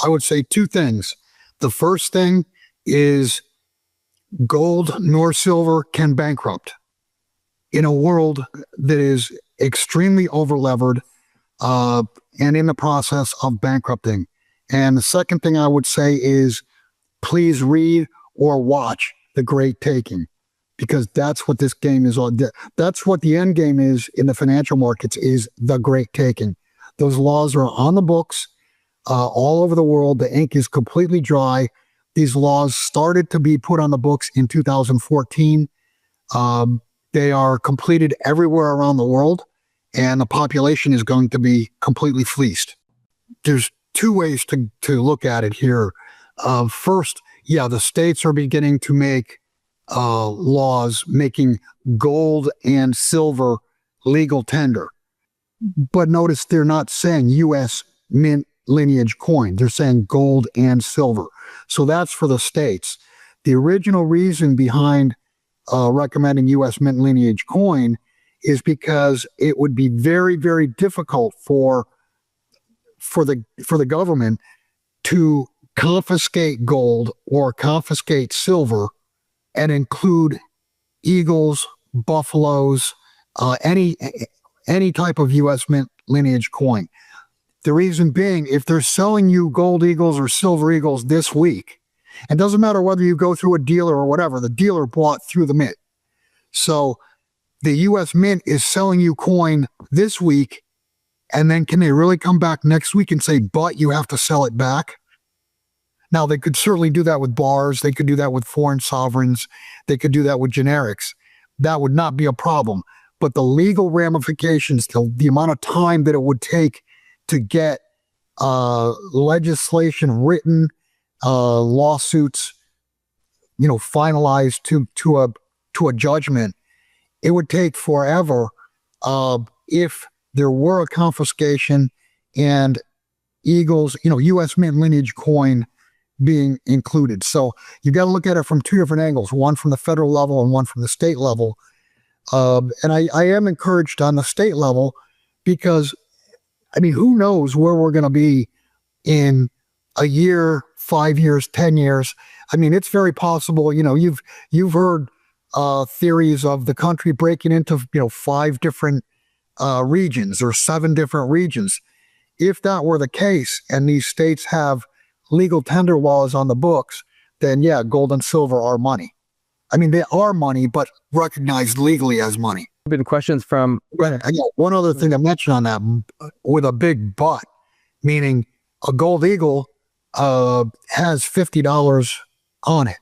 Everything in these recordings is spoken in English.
I would say two things. The first thing is gold nor silver can bankrupt in a world that is extremely overlevered and in the process of bankrupting. And the second thing I would say is please read or watch The Great Taking, because that's what this game is all. That's what the end game is in the financial markets, is the Great Taking. Those laws are on the books all over the world. The ink is completely dry. These laws started to be put on the books in 2014. They are completed everywhere around the world, and the population is going to be completely fleeced. There's two ways to look at it here. First, yeah, the states are beginning to make laws making gold and silver legal tender. But notice they're not saying U.S. mint lineage coin. They're saying gold and silver. So that's for the states. The original reason behind recommending U.S. mint lineage coin is because it would be very, very difficult for the government to confiscate gold or confiscate silver and include eagles, buffaloes, any type of U.S. mint lineage coin. The reason being, if they're selling you gold eagles or silver eagles this week, it doesn't matter whether you go through a dealer or whatever, the dealer bought through the mint. So the U.S. mint is selling you coin this week, and then can they really come back next week and say, but you have to sell it back? Now, they could certainly do that with bars. They could do that with foreign sovereigns. They could do that with generics. That would not be a problem. But the legal ramifications, the amount of time that it would take to get legislation written, lawsuits, finalized to a judgment, it would take forever if there were a confiscation and eagles, U.S. mint lineage coin being included. So you got to look at it from two different angles, one from the federal level and one from the state level. And I am encouraged on the state level because, who knows where we're going to be in a year, 5 years, 10 years. It's very possible, you've heard theories of the country breaking into, 5 different regions or 7 different regions. If that were the case and these states have legal tender laws on the books, then yeah, gold and silver are money. They are money, but recognized legally as money. Been questions from... I got one other thing to mention on that, with a big but, meaning a gold eagle has $50 on it.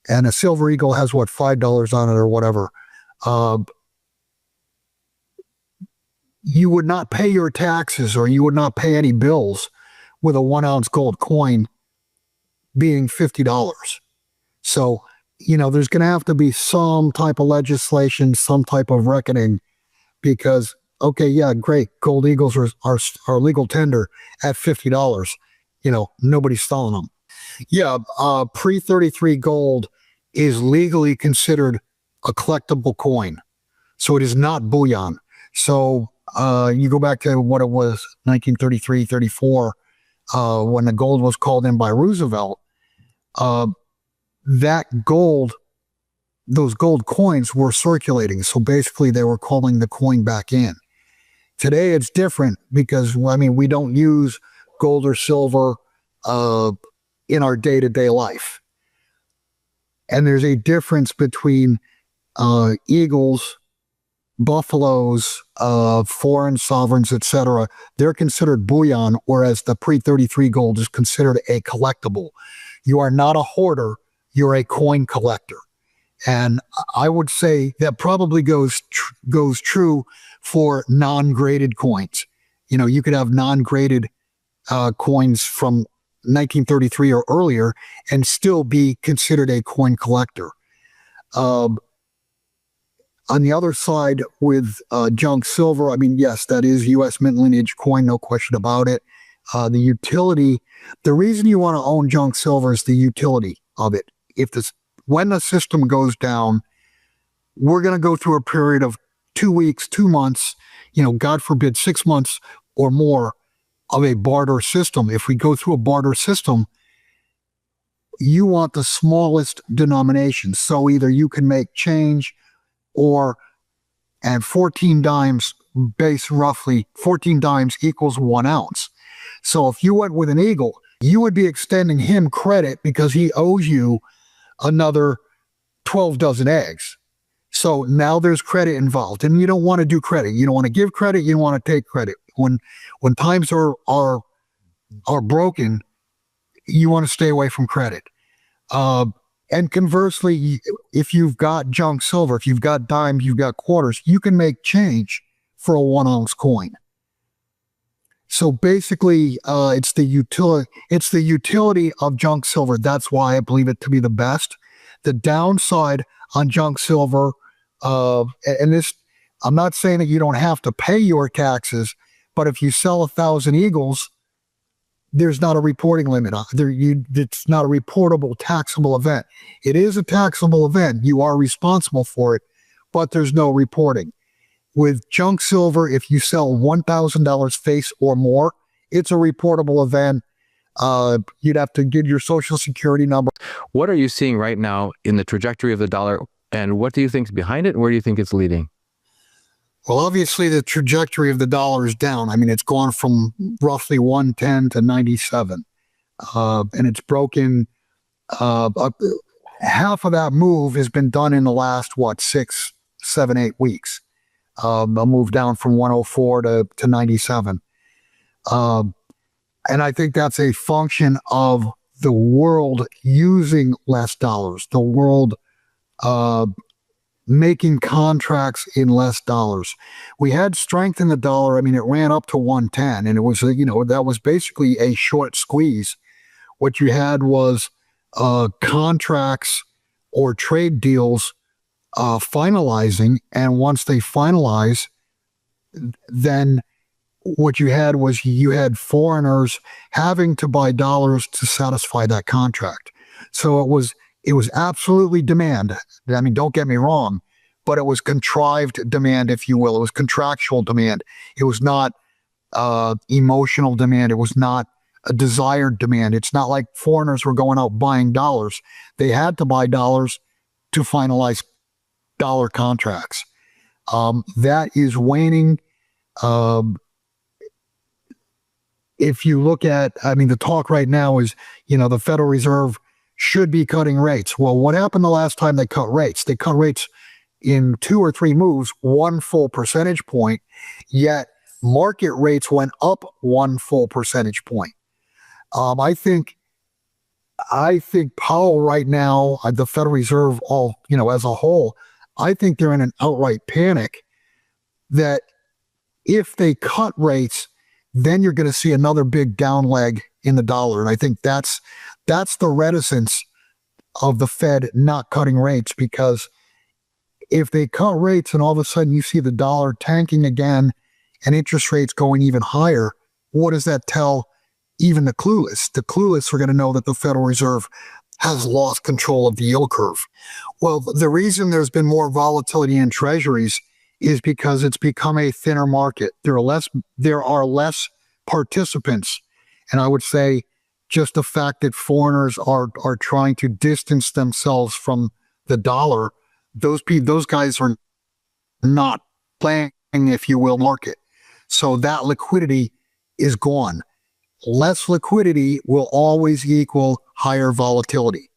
And a silver eagle has, $5 on it or whatever. You would not pay your taxes or you would not pay any bills with a 1-ounce gold coin being $50. So, there's going to have to be some type of legislation, some type of reckoning, because, okay, yeah, great, gold eagles are legal tender at $50. Nobody's selling them. Yeah, pre-33 gold is legally considered a collectible coin. So it is not bullion. So you go back to what it was, 1933, 34, when the gold was called in by Roosevelt, those gold coins were circulating. So basically they were calling the coin back in. Today it's different because, we don't use gold or silver in our day-to-day life. And there's a difference between eagles, buffaloes, foreign sovereigns, etc. They're considered bullion, whereas the pre-33 gold is considered a collectible. You are not a hoarder, you're a coin collector. And I would say that probably goes true for non-graded coins. You could have non-graded coins from 1933 or earlier and still be considered a coin collector. On the other side with junk silver, yes, that is U.S. mint lineage coin, no question about it. The utility, the reason you want to own junk silver is the utility of it. When the system goes down, we're going to go through a period of 2 weeks, 2 months, God forbid, 6 months or more, of a barter system. If we go through a barter system, you want the smallest denomination. So either you can make change or, and 14 dimes base roughly, 14 dimes equals 1 ounce. So if you went with an eagle, you would be extending him credit because he owes you another 12 dozen eggs. So now there's credit involved, and you don't want to do credit. You don't want to give credit. You don't want to take credit. When times are broken, you want to stay away from credit. And conversely, if you've got junk silver, if you've got dimes, you've got quarters, you can make change for a 1 ounce coin. So basically, it's the utility of junk silver. That's why I believe it to be the best. The downside on junk silver, and this, I'm not saying that you don't have to pay your taxes, but if you sell 1,000 eagles, there's not a reporting limit. It's not a reportable taxable event. It is a taxable event. You are responsible for it, but there's no reporting. With junk silver, if you sell $1,000 face or more, it's a reportable event. You'd have to give your social security number. What are you seeing right now in the trajectory of the dollar, and what do you think is behind it, and where do you think it's leading? Well, obviously, the trajectory of the dollar is down. I mean, it's gone from roughly 110 to 97, and it's broken. Half of that move has been done in the last, 6, 7, 8 weeks. A move down from 104 to 97. And I think that's a function of the world using less dollars, the world making contracts in less dollars. We had strength in the dollar. I mean, it ran up to 110, and it was, that was basically a short squeeze. What you had was contracts or trade deals finalizing, and once they finalize, then what you had was you had foreigners having to buy dollars to satisfy that contract. So it was absolutely demand. I mean, don't get me wrong, but it was contrived demand, if you will. It was contractual demand. It was not emotional demand. It was not a desired demand. It's not like foreigners were going out buying dollars. They had to buy dollars to finalize dollar contracts. That is waning. If you look at, the talk right now is, the Federal Reserve should be cutting rates. Well, what happened the last time they cut rates? They cut rates in 2 or 3 moves, 1 full percentage point, yet market rates went up 1 full percentage point. I think Powell right now, the Federal Reserve, as a whole, I think they're in an outright panic that if they cut rates, then you're going to see another big down leg in the dollar. And I think that's the reticence of the Fed not cutting rates, because if they cut rates and all of a sudden you see the dollar tanking again and interest rates going even higher, what does that tell even the clueless? The clueless are going to know that the Federal Reserve has lost control of the yield curve. Well, the reason there's been more volatility in treasuries is because it's become a thinner market. There are less participants. And I would say just the fact that foreigners are trying to distance themselves from the dollar, those guys are not playing, if you will, market. So that liquidity is gone. Less liquidity will always equal higher volatility.